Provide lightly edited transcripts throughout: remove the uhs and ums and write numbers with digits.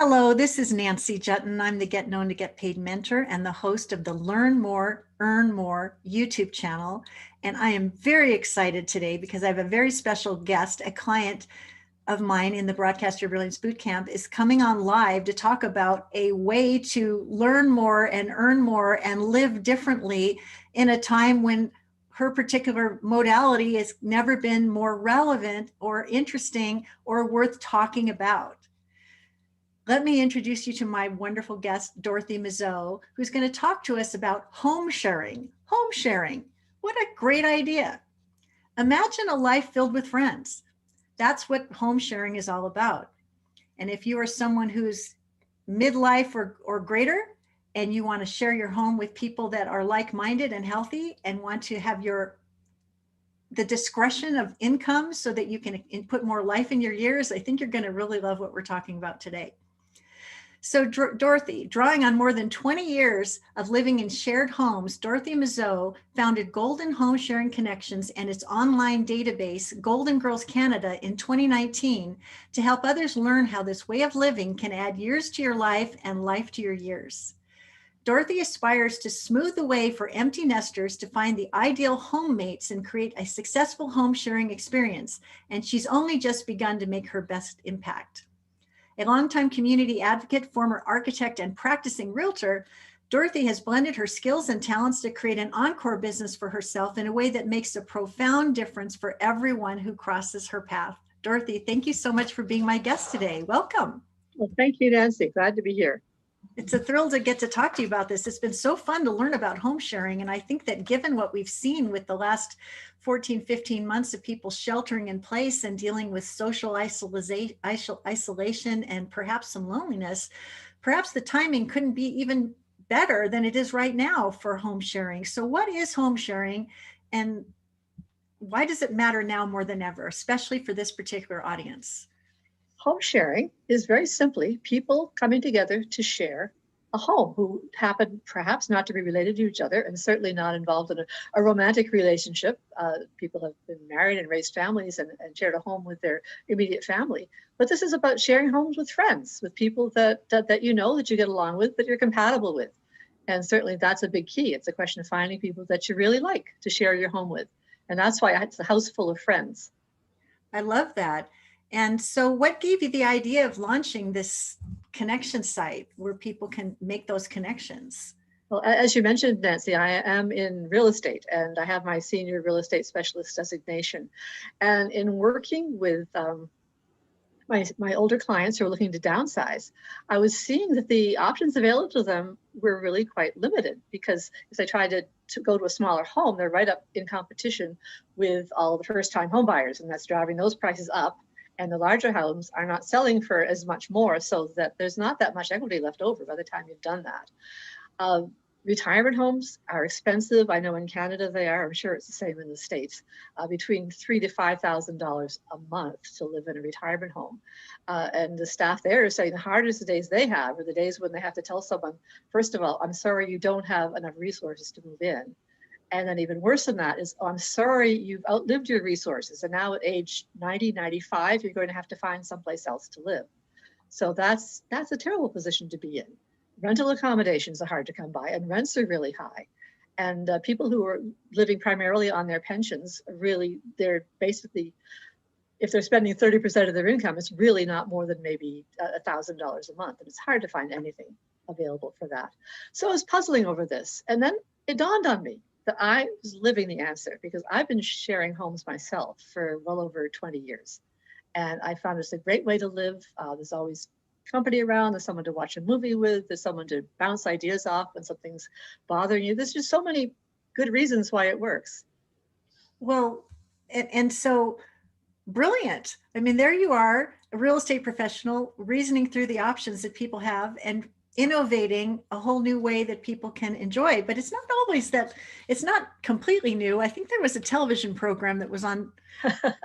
Hello, this is Nancy Juetten. I'm the Get Known to Get Paid mentor and the host of the Learn More, Earn More YouTube channel. And I am very excited today because I have a very special guest, a client of mine in the Broadcast Your Brilliance Bootcamp is coming on live to talk about a way to learn more and earn more and live differently in a time when her particular modality has never been more relevant or interesting or worth talking about. Let me introduce you to my wonderful guest, Dorothy Mazeau, who's going to talk to us about home sharing. Home sharing, what a great idea. Imagine a life filled with friends. That's what home sharing is all about. And if you are someone who's midlife or greater, and you want to share your home with people that are like-minded and healthy and want to have the discretion of income so that you can put more life in your years, I think you're going to really love what we're talking about today. So Dorothy, drawing on more than 20 years of living in shared homes, Dorothy Mazeau founded Golden Home Sharing Connections and its online database, Golden Girls Canada, in 2019 to help others learn how this way of living can add years to your life and life to your years. Dorothy aspires to smooth the way for empty nesters to find the ideal home mates and create a successful home sharing experience, and she's only just begun to make her best impact. A longtime community advocate, former architect, and practicing realtor, Dorothy has blended her skills and talents to create an encore business for herself in a way that makes a profound difference for everyone who crosses her path. Dorothy, thank you so much for being my guest today. Welcome. Well, thank you, Nancy. Glad to be here. It's a thrill to get to talk to you about this. It's been so fun to learn about home sharing. And I think that given what we've seen with the last 14, 15 months of people sheltering in place and dealing with social isolation and perhaps some loneliness, perhaps the timing couldn't be even better than it is right now for home sharing. So what is home sharing and why does it matter now more than ever, especially for this particular audience? Home sharing is very simply people coming together to share a home who happen perhaps not to be related to each other and certainly not involved in a romantic relationship. People have been married and raised families and shared a home with their immediate family. But this is about sharing homes with friends, with people that you know, that you get along with, that you're compatible with. And certainly that's a big key. It's a question of finding people that you really like to share your home with. And that's why it's a house full of friends. I love that. And so what gave you the idea of launching this connection site where people can make those connections? Well, as you mentioned, Nancy, I am in real estate and I have my senior real estate specialist designation. And in working with my older clients who are looking to downsize, I was seeing that the options available to them were really quite limited because as they tried to go to a smaller home, they're right up in competition with all the first-time home buyers, and that's driving those prices up. And the larger homes are not selling for as much more, so that there's not that much equity left over by the time you've done that. Retirement homes are expensive. I know in Canada they are. I'm sure it's the same in the States. Between $3,000 to $5,000 a month to live in a retirement home. And the staff there are saying the hardest days they have are the days when they have to tell someone, first of all, I'm sorry you don't have enough resources to move in. And then even worse than that is, oh, I'm sorry, you've outlived your resources. And now at age 90, 95, you're going to have to find someplace else to live. So that's a terrible position to be in. Rental accommodations are hard to come by and rents are really high. And people who are living primarily on their pensions, really, they're basically, if they're spending 30% of their income, it's really not more than maybe $1,000 a month. And it's hard to find anything available for that. So I was puzzling over this. And then it dawned on me that I was living the answer because I've been sharing homes myself for well over 20 years. And I found it's a great way to live. There's always company around, there's someone to watch a movie with, there's someone to bounce ideas off when something's bothering you. There's just so many good reasons why it works. Well, and so brilliant. I mean, there you are, a real estate professional, reasoning through the options that people have and innovating a whole new way that people can enjoy. But it's not always that, it's not completely new. I think there was a television program that was on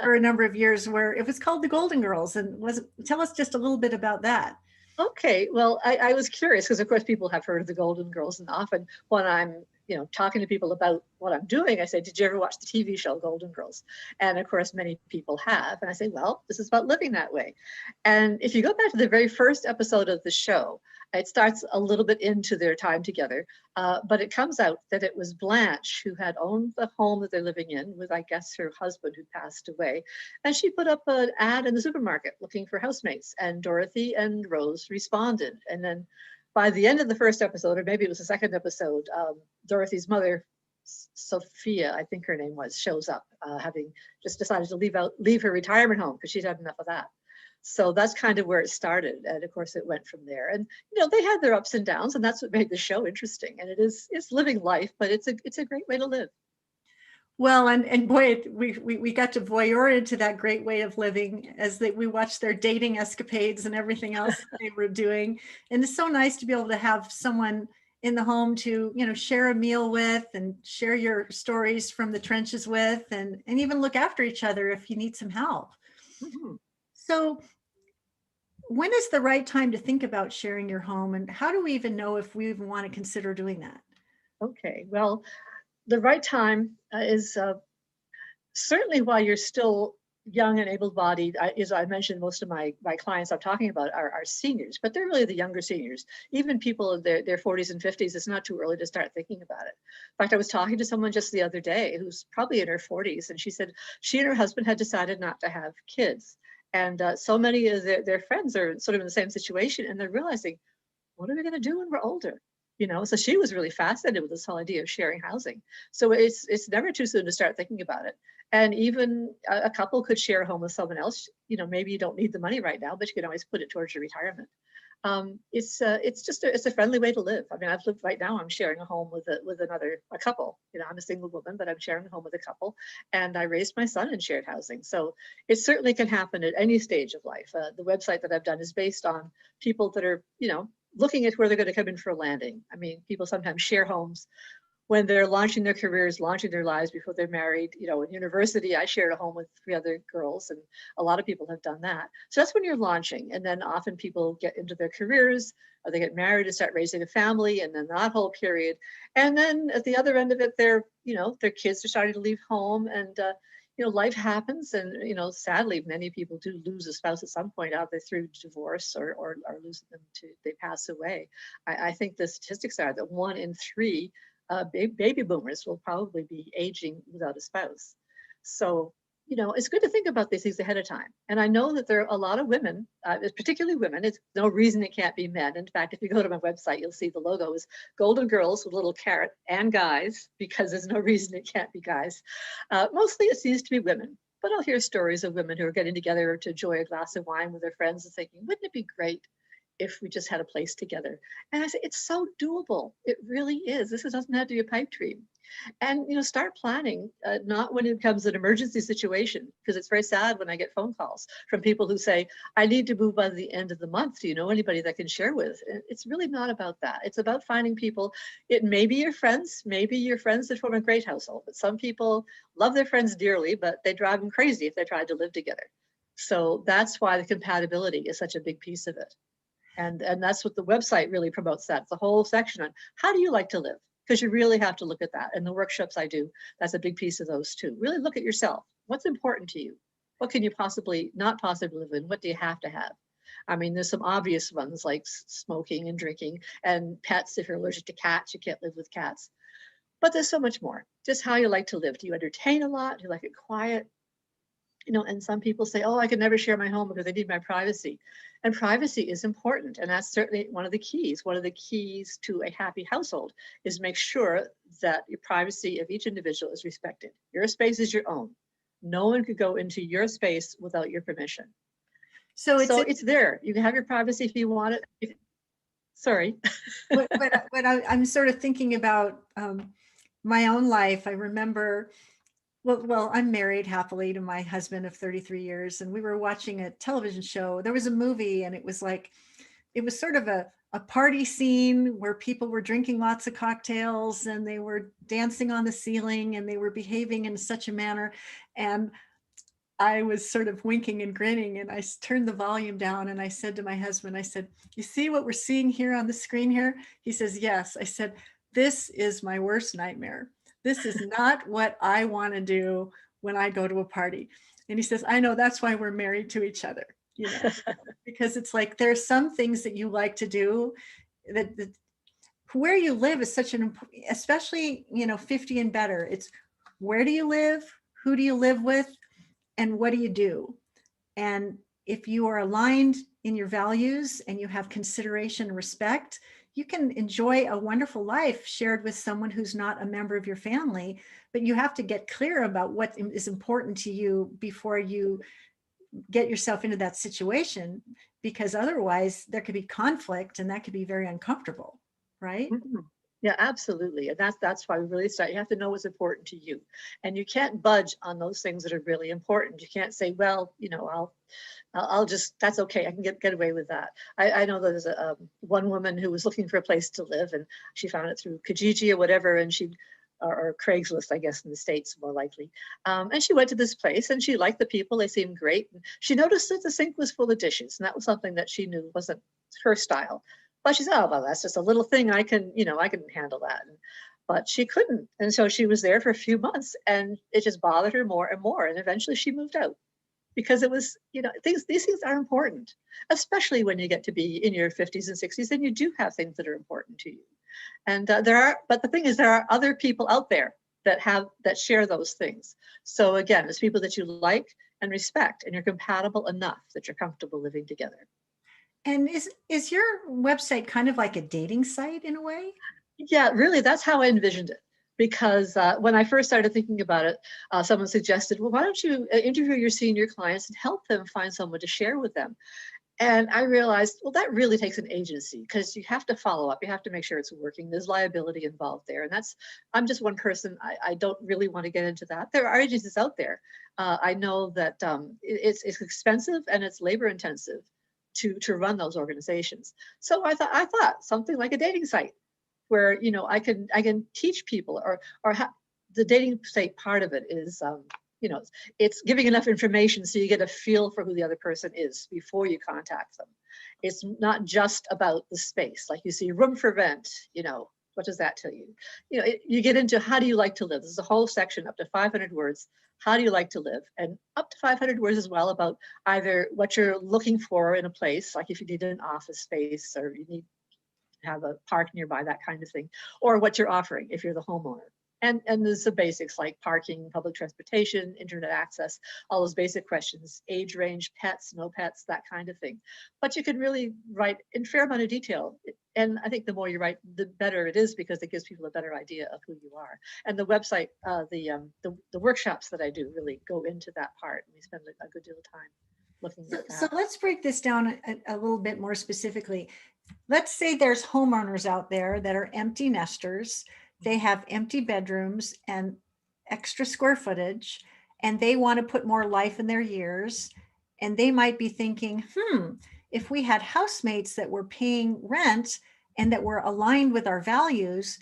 for a number of years where it was called The Golden Girls. And tell us just a little bit about that. Okay, well, I was curious because of course people have heard of the Golden Girls, and often when I'm talking to people about what I'm doing, I say, did you ever watch the TV show Golden Girls? And of course, many people have. And I say, well, this is about living that way. And if you go back to the very first episode of the show, it starts a little bit into their time together, but it comes out that it was Blanche who had owned the home that they're living in with, I guess, her husband who passed away. And she put up an ad in the supermarket looking for housemates, and Dorothy and Rose responded. And then by the end of the first episode, or maybe it was the second episode, Dorothy's mother, Sophia, I think her name was, shows up, having just decided to leave her retirement home because she'd had enough of that. So that's kind of where it started, and of course it went from there. And they had their ups and downs, and that's what made the show interesting. And it's living life, but it's a great way to live. Well, and boy, we got to voyeur into that great way of living as we watched their dating escapades and everything else they were doing. And it's so nice to be able to have someone in the home to, share a meal with and share your stories from the trenches with, and even look after each other if you need some help. Mm-hmm. So when is the right time to think about sharing your home, and how do we even know if we even want to consider doing that? Okay, well, the right time is certainly while you're still young and able-bodied. As I mentioned, most of my clients I'm talking about are seniors, but they're really the younger seniors. Even people in their 40s and 50s, it's not too early to start thinking about it. In fact, I was talking to someone just the other day who's probably in her 40s, and she said she and her husband had decided not to have kids. And so many of their friends are sort of in the same situation, and they're realizing, what are we going to do when we're older? So she was really fascinated with this whole idea of sharing housing. So it's never too soon to start thinking about it. And even a couple could share a home with someone else. Maybe you don't need the money right now, but you can always put it towards your retirement. It's a friendly way to live. I mean, I've lived right now. I'm sharing a home with a couple. I'm a single woman, but I'm sharing a home with a couple, and I raised my son in shared housing. So it certainly can happen at any stage of life. The website that I've done is based on people that are, looking at where they're going to come in for a landing. I mean, people sometimes share homes when they're launching their careers, launching their lives before they're married. In university, I shared a home with 3 other girls, and a lot of people have done that. So that's when you're launching. And then often people get into their careers, or they get married and start raising a family, and then that whole period. And then at the other end of it, their kids are starting to leave home, and life happens, and sadly, many people do lose a spouse at some point, either through divorce or losing them to they pass away. I think the statistics are that 1 in 3 baby boomers will probably be aging without a spouse. So, it's good to think about these things ahead of time. And I know that there are a lot of women, particularly women. It's no reason it can't be men. In fact, if you go to my website, you'll see the logo is Golden Girls with a little carrot, and guys, because there's no reason it can't be guys. Mostly it seems to be women. But I'll hear stories of women who are getting together to enjoy a glass of wine with their friends and thinking, wouldn't it be great if we just had a place together? And I say, it's so doable. It really is. This doesn't have to be a pipe dream. And start planning, not when it becomes an emergency situation, because it's very sad when I get phone calls from people who say, I need to move by the end of the month. Do you know anybody that can share with? And it's really not about that. It's about finding people. It may be your friends, that form a great household, but some people love their friends dearly, but they drive them crazy if they try to live together. So that's why the compatibility is such a big piece of it. And that's what the website really promotes. That the whole section on how do you like to live, because you really have to look at that. And the workshops I do, that's a big piece of those too. Really look at yourself. What's important to you? What can you not possibly live in? What do you have to have? I mean, there's some obvious ones like smoking and drinking, and pets. If you're allergic to cats, you can't live with cats. But there's so much more. Just how you like to live. Do you entertain a lot? Do you like it quiet? And some people say, oh, I can never share my home because I need my privacy. And privacy is important. And that's certainly one of the keys. One of the keys to a happy household is make sure that your privacy of each individual is respected. Your space is your own. No one could go into your space without your permission. So it's there. You can have your privacy if you want it. Sorry. but I'm sort of thinking about my own life. I remember, well, I'm married happily to my husband of 33 years, and we were watching a television show. There was a movie, and it was sort of a party scene where people were drinking lots of cocktails, and they were dancing on the ceiling, and they were behaving in such a manner. And I was sort of winking and grinning, and I turned the volume down, and I said to my husband, I said, you see what we're seeing here on the screen here? He says, yes. I said, this is my worst nightmare. This is not what I want to do when I go to a party. And he says, I know, that's why we're married to each other, you know, because it's like there's some things that you like to do that where you live is such an, especially, you know, 50 and better. It's where do you live? Who do you live with? And what do you do? And if you are aligned in your values and you have consideration and respect, you can enjoy a wonderful life shared with someone who's not a member of your family. But you have to get clear about what is important to you before you get yourself into that situation, because otherwise there could be conflict and that could be very uncomfortable, right? Mhm. Yeah, absolutely. And that's why we really start. You have to know what's important to you. And you can't budge on those things that are really important. You can't say, well, you know, I'll just, that's okay. I can get away with that. I know there's one woman who was looking for a place to live, and she found it through Kijiji or whatever, and or Craigslist, I guess, in the States, more likely. And she went to this place and she liked the people. They seemed great. And she noticed that the sink was full of dishes. And that was something that she knew wasn't her style. But she said, oh, well, that's just a little thing. I can handle that. But she couldn't. And so she was there for a few months and it just bothered her more and more. And eventually she moved out because it was, these things are important, especially when you get to be in your 50s and 60s and you do have things that are important to you. And but the thing is, there are other people out there that share those things. So again, it's people that you like and respect and you're compatible enough that you're comfortable living together. And is your website kind of like a dating site in a way? Yeah, really, that's how I envisioned it. Because when I first started thinking about it, someone suggested, well, why don't you interview your senior clients and help them find someone to share with them? And I realized, well, that really takes an agency because you have to follow up. You have to make sure it's working. There's liability involved there. And I'm just one person. I don't really want to get into that. There are agencies out there. I know that it's expensive and it's labor intensive to run those organizations. So I thought something like a dating site where, I can teach people the dating site part of it is, you know, it's giving enough information so you get a feel for who the other person is before you contact them. It's not just about the space. Like you see room for rent, what does that tell you? You get into how do you like to live? There's a whole section up to 500 words. How do you like to live? And up to 500 words as well about either what you're looking for in a place, like if you need an office space or you need to have a park nearby, that kind of thing, or what you're offering if you're the homeowner. And there's the basics like parking, public transportation, internet access, all those basic questions, age range, pets, no pets, that kind of thing. But you can really write in fair amount of detail. And I think the more you write, the better it is because it gives people a better idea of who you are. And the website, the workshops that I do really go into that part. And we spend a good deal of time looking at that. So let's break this down a little bit more specifically. Let's say there's homeowners out there that are empty nesters. They have empty bedrooms and extra square footage, and they want to put more life in their years. And they might be thinking, if we had housemates that were paying rent and that were aligned with our values,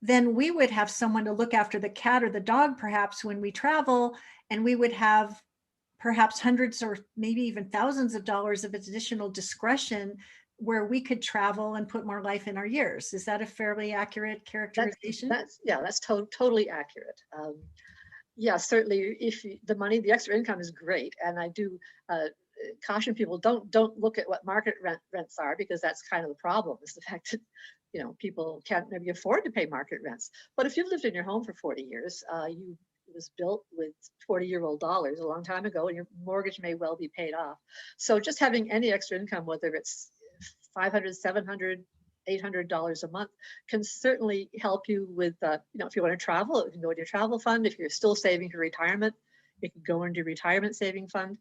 then we would have someone to look after the cat or the dog, perhaps when we travel, and we would have perhaps hundreds or maybe even thousands of dollars of additional discretion where we could travel and put more life in our years. Is that a fairly accurate characterization? That's totally accurate. Yeah, certainly. If the extra income is great, and I do caution people don't look at what market rents are because that's kind of the problem. Is the fact that people can't maybe afford to pay market rents. But if you've lived in your home for 40 years, it was built with 40-year-old dollars a long time ago, and your mortgage may well be paid off. So just having any extra income, whether it's $500, $700, $800 a month, can certainly help you with, if you want to travel, you can go into your travel fund. If you're still saving for retirement, you can go into your retirement saving fund.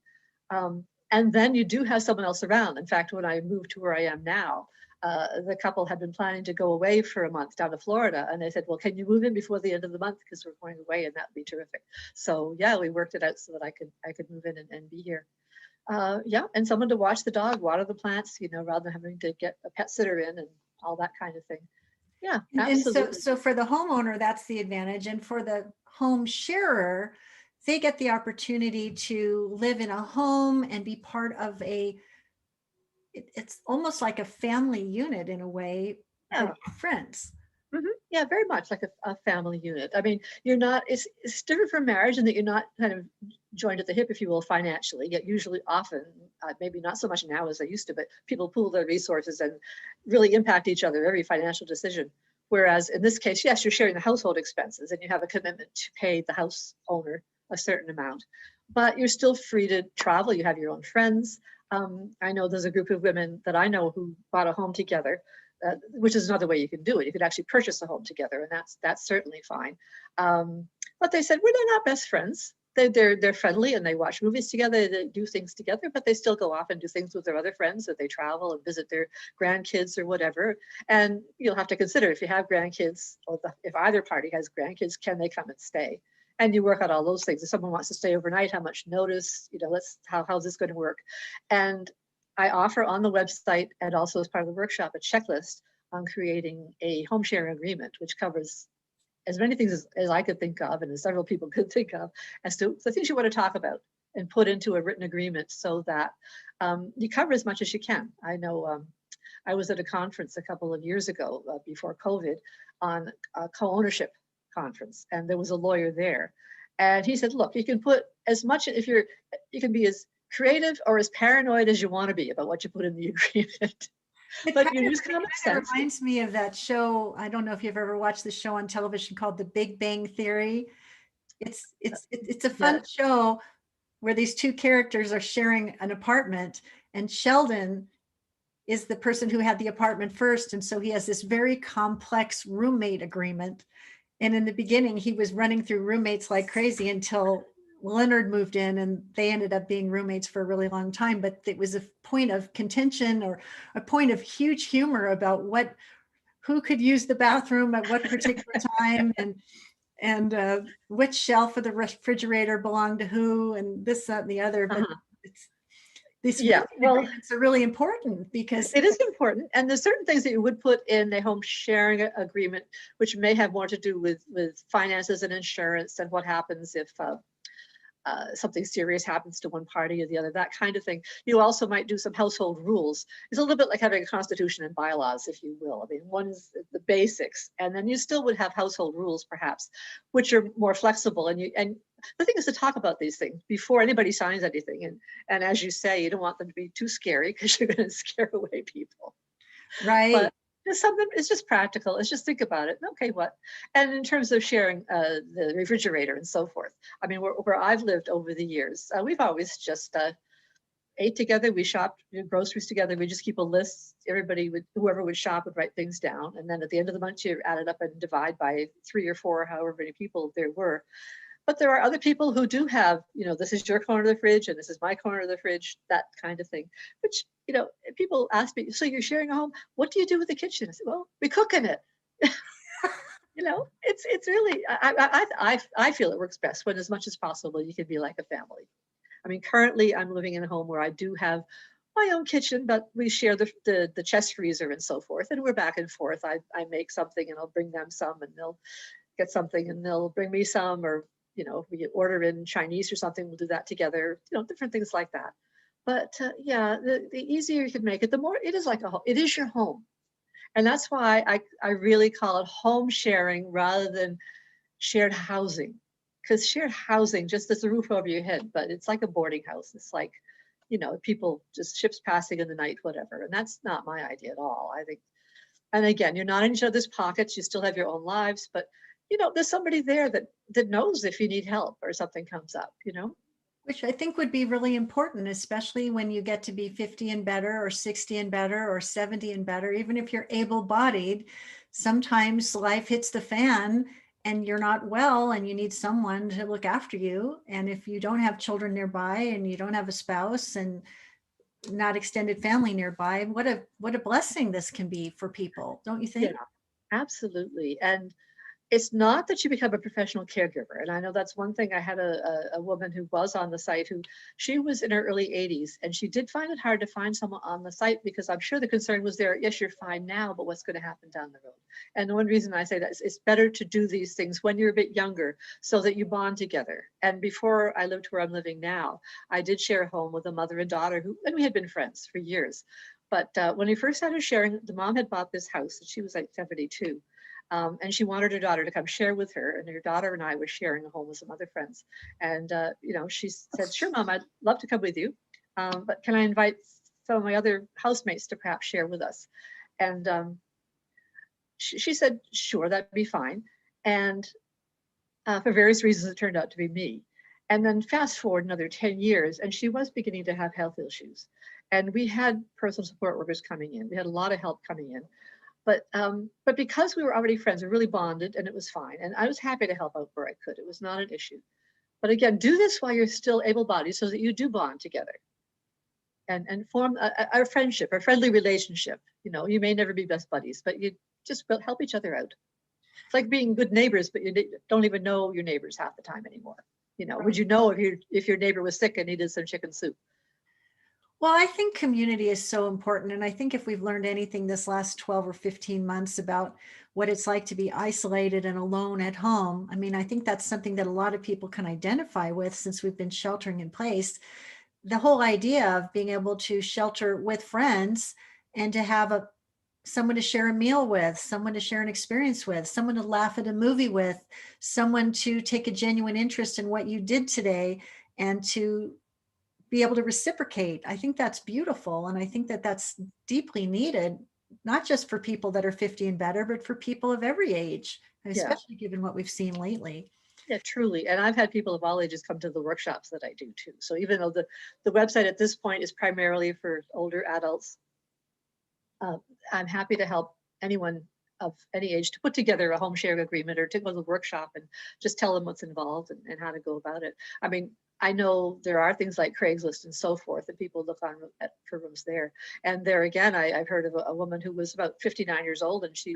And then you do have someone else around. In fact, when I moved to where I am now, the couple had been planning to go away for a month down to Florida. And they said, well, can you move in before the end of the month? Because we're going away and that would be terrific. So yeah, we worked it out so that I could move in and be here. And someone to watch the dog, water the plants, rather than having to get a pet sitter in and all that kind of thing. Yeah, absolutely. And so for the homeowner, that's the advantage. And for the home sharer, they get the opportunity to live in a home and be part of it's almost like a family unit in a way, Yeah. friends. Yeah, very much like a family unit. I mean, you're not, it's different from marriage in that you're not kind of joined at the hip, if you will, financially. Yet usually, often, maybe not so much now as they used to, but people pool their resources and really impact each other, every financial decision. Whereas in this case, yes, you're sharing the household expenses and you have a commitment to pay the house owner a certain amount, but you're still free to travel. You have your own friends. I know there's a group of women that I know who bought a home together, which is another way you can do it. You could actually purchase a home together, and that's certainly fine. But they said, well, they're not best friends. They're friendly and they watch movies together, they do things together, but they still go off and do things with their other friends, that they travel and visit their grandkids or whatever. And you'll have to consider, if you have grandkids, or if either party has grandkids, can they come and stay? And you work out all those things. If someone wants to stay overnight, how much notice, how's this going to work? And I offer on the website, and also as part of the workshop, a checklist on creating a home sharing agreement, which covers as many things as I could think of, and as several people could think of, as to the things you want to talk about and put into a written agreement, so that you cover as much as you can. I know I was at a conference a couple of years ago, before COVID, on a co-ownership conference, and there was a lawyer there. And he said, look, you can put as much, you can be as creative or as paranoid as you want to be about what you put in the agreement. But you use common sense. Reminds me of that show. I don't know if you've ever watched the show on television called The Big Bang Theory. It's a fun show where these two characters are sharing an apartment, and Sheldon is the person who had the apartment first, and so he has this very complex roommate agreement. And in the beginning, he was running through roommates like crazy until Leonard moved in, and they ended up being roommates for a really long time. But it was a point of contention, or a point of huge humor about who could use the bathroom at what particular time, and which shelf of the refrigerator belonged to who, and this, that, and the other. But these agreements are really important, because it is important. And there's certain things that you would put in a home sharing agreement, which may have more to do with finances and insurance, and what happens if something serious happens to one party or the other, that kind of thing. You also might do some household rules. It's a little bit like having a constitution and bylaws, if you will. I mean, one is the basics, and then you still would have household rules, perhaps, which are more flexible. And the thing is to talk about these things before anybody signs anything. And as you say, you don't want them to be too scary, because you're going to scare away people. Right. But it's something, it's just practical. It's just think about it. Okay, what? And in terms of sharing the refrigerator and so forth, I mean, where I've lived over the years, we've always just ate together. We shopped groceries together. We just keep a list. Whoever would shop would write things down. And then at the end of the month, you add it up and divide by 3 or 4, however many people there were. But there are other people who do have, this is your corner of the fridge and this is my corner of the fridge, that kind of thing, which, people ask me, so you're sharing a home, what do you do with the kitchen? I said, well, we cook in it. It's really, I feel it works best when, as much as possible, you can be like a family. I mean, currently I'm living in a home where I do have my own kitchen, but we share the chest freezer and so forth, and we're back and forth. I make something and I'll bring them some, and they'll get something and they'll bring me some, or if we order in Chinese or something, we'll do that together, different things like that. But the easier you can make it, the more it is like it is your home. And that's why I really call it home sharing rather than shared housing. Because shared housing, just as a roof over your head, but it's like a boarding house. It's like, people, just ships passing in the night, whatever. And that's not my idea at all. I think, and again, you're not in each other's pockets. You still have your own lives, but there's somebody there that knows if you need help or something comes up, Which I think would be really important, especially when you get to be 50 and better, or 60 and better, or 70 and better. Even if you're able-bodied, sometimes life hits the fan and you're not well and you need someone to look after you. And if you don't have children nearby, and you don't have a spouse and not extended family nearby, what a blessing this can be for people, don't you think? Yeah, absolutely. And it's not that you become a professional caregiver. And I know that's one thing. I had a woman who was on the site, who she was in her early 80s, and she did find it hard to find someone on the site, because I'm sure the concern was there. Yes, you're fine now, but what's going to happen down the road? And the one reason I say that is it's better to do these things when you're a bit younger, so that you bond together. And before I lived where I'm living now, I did share a home with a mother and daughter and we had been friends for years. But when we first started sharing, the mom had bought this house, and she was like 72. And she wanted her daughter to come share with her. And her daughter and I were sharing a home with some other friends. And, she said, sure, Mom, I'd love to come with you. But can I invite some of my other housemates to perhaps share with us? And she said, sure, that'd be fine. And for various reasons, it turned out to be me. And then fast forward another 10 years, and she was beginning to have health issues. And we had personal support workers coming in. We had a lot of help coming in. But because we were already friends, we really bonded, and it was fine. And I was happy to help out where I could. It was not an issue. But again, do this while you're still able-bodied so that you do bond together and form a friendship, a friendly relationship. You may never be best buddies, but you just help each other out. It's like being good neighbors, but you don't even know your neighbors half the time anymore. Would you know if your neighbor was sick and needed some chicken soup? Well, I think community is so important. And I think if we've learned anything this last 12 or 15 months about what it's like to be isolated and alone at home, I mean, I think that's something that a lot of people can identify with since we've been sheltering in place. The whole idea of being able to shelter with friends and to have someone to share a meal with, someone to share an experience with, someone to laugh at a movie with, someone to take a genuine interest in what you did today and to be able to reciprocate. I think that's beautiful. And I think that that's deeply needed, not just for people that are 50 and better, but for people of every age, Yeah, especially given what we've seen lately. yeah, truly. And I've had people of all ages come to the workshops that I do too. So even though the website at this point is primarily for older adults, I'm happy to help anyone of any age to put together a home sharing agreement or to go to the workshop and just tell them what's involved and how to go about it. I mean, I know there are things like Craigslist and so forth, and people look on for rooms there. And there again, I've heard of a woman who was about 59 years old, and she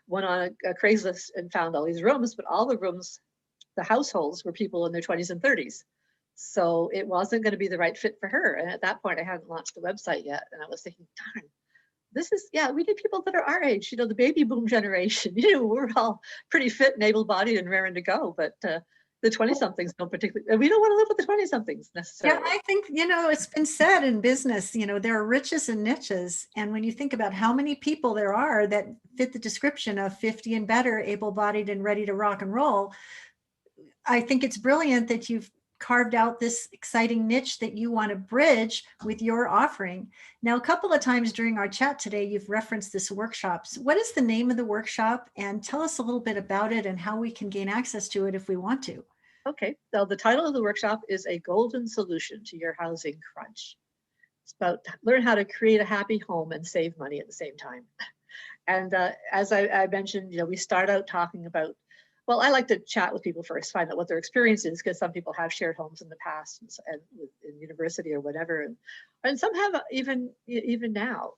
went on a Craigslist and found all these rooms, but all the rooms, the households were people in their 20s and 30s. So it wasn't going to be the right fit for her. And at that point, I hadn't launched the website yet, and I was thinking, darn, we need people that are our age, the baby boom generation. We're all pretty fit and able-bodied and raring to go, but the 20-somethings don't particularly, we don't want to live with the 20-somethings necessarily. Yeah, I think, it's been said in business, there are riches and niches. And when you think about how many people there are that fit the description of 50 and better, able-bodied and ready to rock and roll, I think it's brilliant that you've carved out this exciting niche that you want to bridge with your offering. Now, a couple of times during our chat today, you've referenced this workshops. What is the name of the workshop? And tell us a little bit about it and how we can gain access to it if we want to. Okay, so the title of the workshop is A Golden Solution to Your Housing Crunch. It's about learn how to create a happy home and save money at the same time. And as I mentioned, we start out talking about, well, I like to chat with people first, find out what their experience is, because some people have shared homes in the past and in university or whatever, and some have even now.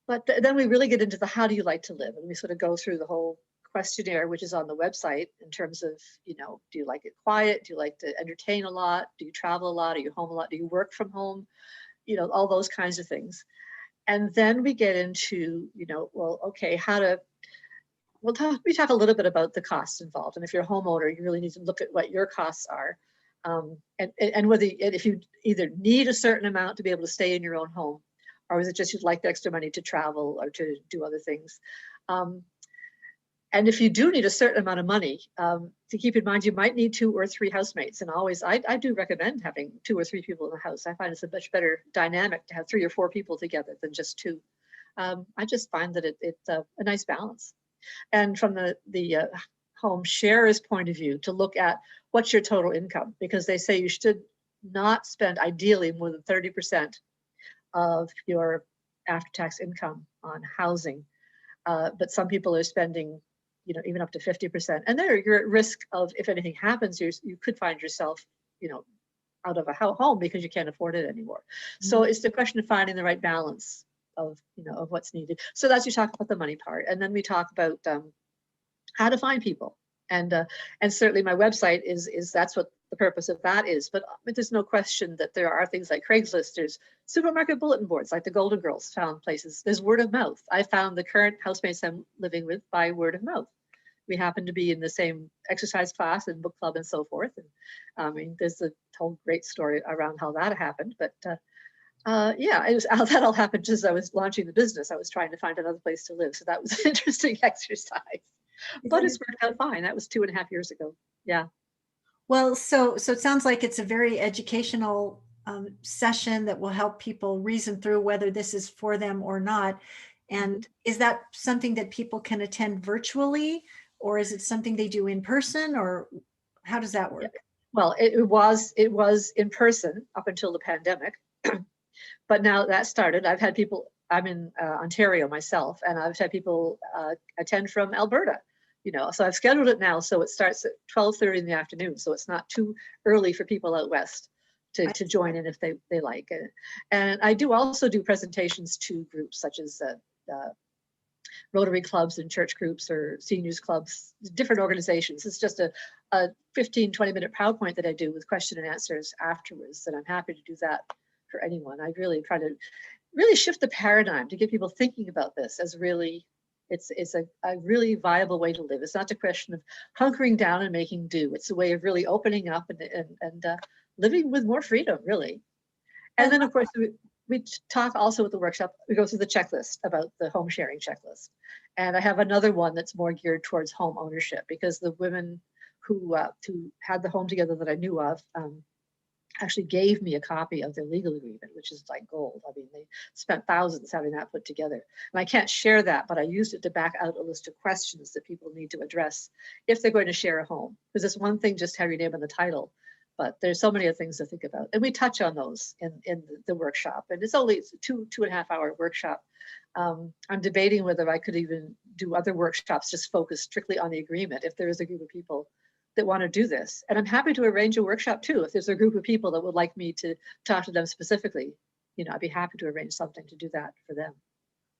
But then we really get into the how do you like to live, and we sort of go through the whole questionnaire, which is on the website, in terms of, do you like it quiet? Do you like to entertain a lot? Do you travel a lot? Are you home a lot? Do you work from home? All those kinds of things. And then we get into, well, okay, we talk a little bit about the costs involved. And if you're a homeowner, you really need to look at what your costs are. And if you either need a certain amount to be able to stay in your own home, or is it just you'd like the extra money to travel or to do other things? And if you do need a certain amount of money, to keep in mind, you might need 2 or 3 housemates. And always, I do recommend having 2 or 3 people in the house. I find it's a much better dynamic to have 3 or 4 people together than just 2. I just find that it's a nice balance. And from the home sharer's point of view, to look at what's your total income, because they say you should not spend ideally more than 30% of your after-tax income on housing. But some people are spending, even up to 50%. And there you're at risk of, if anything happens, you could find yourself, out of a home because you can't afford it anymore. Mm-hmm. So it's the question of finding the right balance of what's needed. So that's, you talk about the money part, and then we talk about how to find people, and certainly my website is that's what the purpose of that is. But there's no question that there are things like Craigslist, there's supermarket bulletin boards like the Golden Girls found places. There's word of mouth. I found the current housemates I'm living with by word of mouth. We happen to be in the same exercise class and book club and so forth. And I mean, there's a whole great story around how that happened. But Yeah, it was, that all happened just as I was launching the business. I was trying to find another place to live. So that was an interesting exercise, but Isn't it's it? worked out fine. That was 2.5 years ago. Yeah. Well, so it sounds like it's a very educational session that will help people reason through whether this is for them or not. Mhm. And is that something that people can attend virtually, or is it something they do in person, or how does that Yeah. work? Well, it was in person up until the pandemic, but now that started. I've had people. I'm in Ontario myself, and I've had people attend from Alberta. So I've scheduled it now, so it starts at 12:30 in the afternoon, so it's not too early for people out west to join in if they like it. And I do also do presentations to groups such as Rotary clubs and church groups or seniors clubs, different organizations. It's just a 15, 20-minute PowerPoint that I do with question and answers afterwards. And I'm happy to do that for anyone. I really try to really shift the paradigm to get people thinking about this as really, it's a really viable way to live. It's not a question of hunkering down and making do. It's a way of really opening up and living with more freedom, really. I And then, of course, we talk also with the workshop. We go through the checklist about the home sharing checklist. And I have another one that's more geared towards home ownership because the women who had the home together that I knew of actually gave me a copy of their legal agreement, which is like gold. I mean, they spent thousands having that put together. And I can't share that, but I used it to back out a list of questions that people need to address if they're going to share a home. Because it's one thing just have your name in the title, but there's so many other things to think about. And we touch on those in the workshop. And it's only a 2.5 hour workshop. I'm debating whether I could even do other workshops just focused strictly on the agreement if there is a group of people that want to do this. And I'm happy to arrange a workshop too. If there's a group of people that would like me to talk to them specifically, I'd be happy to arrange something to do that for them.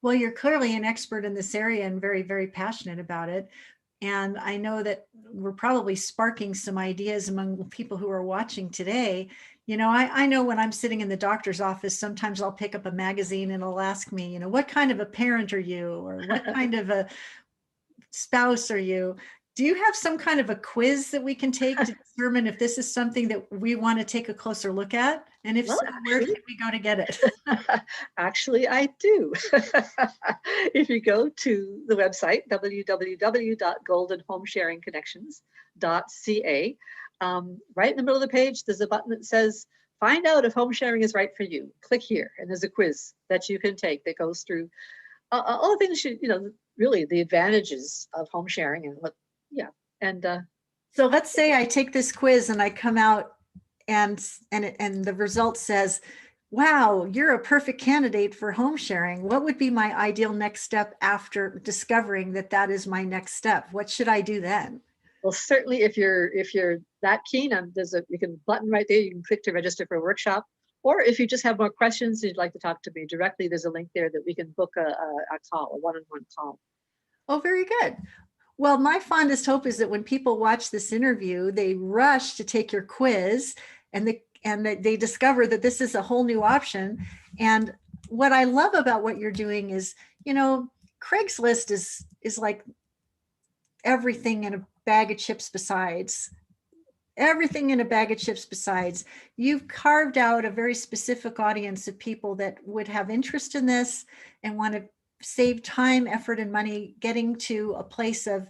Well, you're clearly an expert in this area and very, very passionate about it. And I know that we're probably sparking some ideas among people who are watching today. I know when I'm sitting in the doctor's office, sometimes I'll pick up a magazine and it'll ask me, what kind of a parent are you? Or what kind of a spouse are you? Do you have some kind of a quiz that we can take to determine if this is something that we want to take a closer look at? And if Well, so, where actually, can we go to get it? actually, I do. If you go to the website, www.goldenhomesharingconnections.ca, right in the middle of the page, there's a button that says, find out if home sharing is right for you. Click here, and there's a quiz that you can take that goes through all the things really the advantages of home sharing and what, yeah. And So let's say I take this quiz and I come out and the result says, wow, you're a perfect candidate for home sharing. What would be my ideal next step after discovering that that is my next step? What should I do then? well, certainly if you're that keen, you can button right there. You can click to register for a workshop. Or if you just have more questions and you'd like to talk to me directly, there's a link there that we can book a call, a one-on-one call. Oh, very good. Well, my fondest hope is that when people watch this interview, they rush to take your quiz and they discover that this is a whole new option. And what I love about what you're doing is, Craigslist is like everything in a bag of chips besides. Everything in a bag of chips besides. You've carved out a very specific audience of people that would have interest in this and want to save time, effort, and money getting to a place of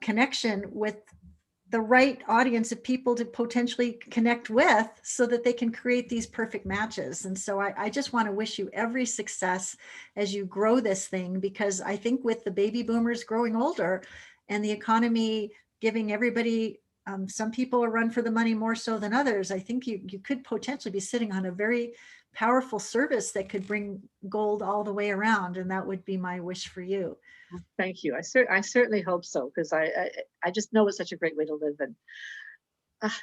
connection with the right audience of people to potentially connect with so that they can create these perfect matches. And so I just want to wish you every success as you grow this thing, because I think with the baby boomers growing older and the economy giving everybody, some people a run for the money more so than others, I think you could potentially be sitting on a very powerful service that could bring gold all the way around. And that would be my wish for you. Thank you. I certainly hope so, because I just know it's such a great way to live. And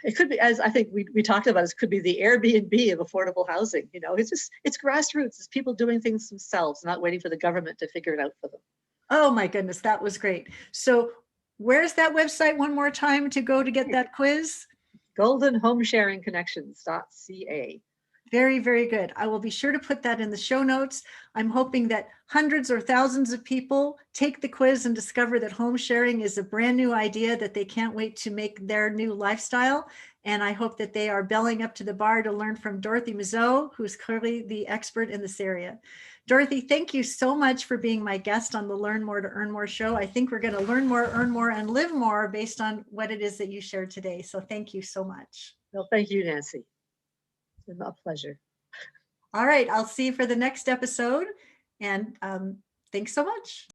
it could be, as I think we talked about, it could be the Airbnb of affordable housing. It's grassroots. It's people doing things themselves, not waiting for the government to figure it out for them. Oh my goodness, that was great. So where's that website one more time to go to get that quiz? GoldenHomesharingConnections.ca. Very, very good. I will be sure to put that in the show notes. I'm hoping that hundreds or thousands of people take the quiz and discover that home sharing is a brand new idea that they can't wait to make their new lifestyle. And I hope that they are belling up to the bar to learn from Dorothy Mazeau, who's clearly the expert in this area. Dorothy, thank you so much for being my guest on the Learn More to Earn More show. I think we're going to learn more, earn more, and live more based on what it is that you shared today. So thank you so much. Well, thank you, Nancy. It's a pleasure. All right, I'll see you for the next episode. And thanks so much.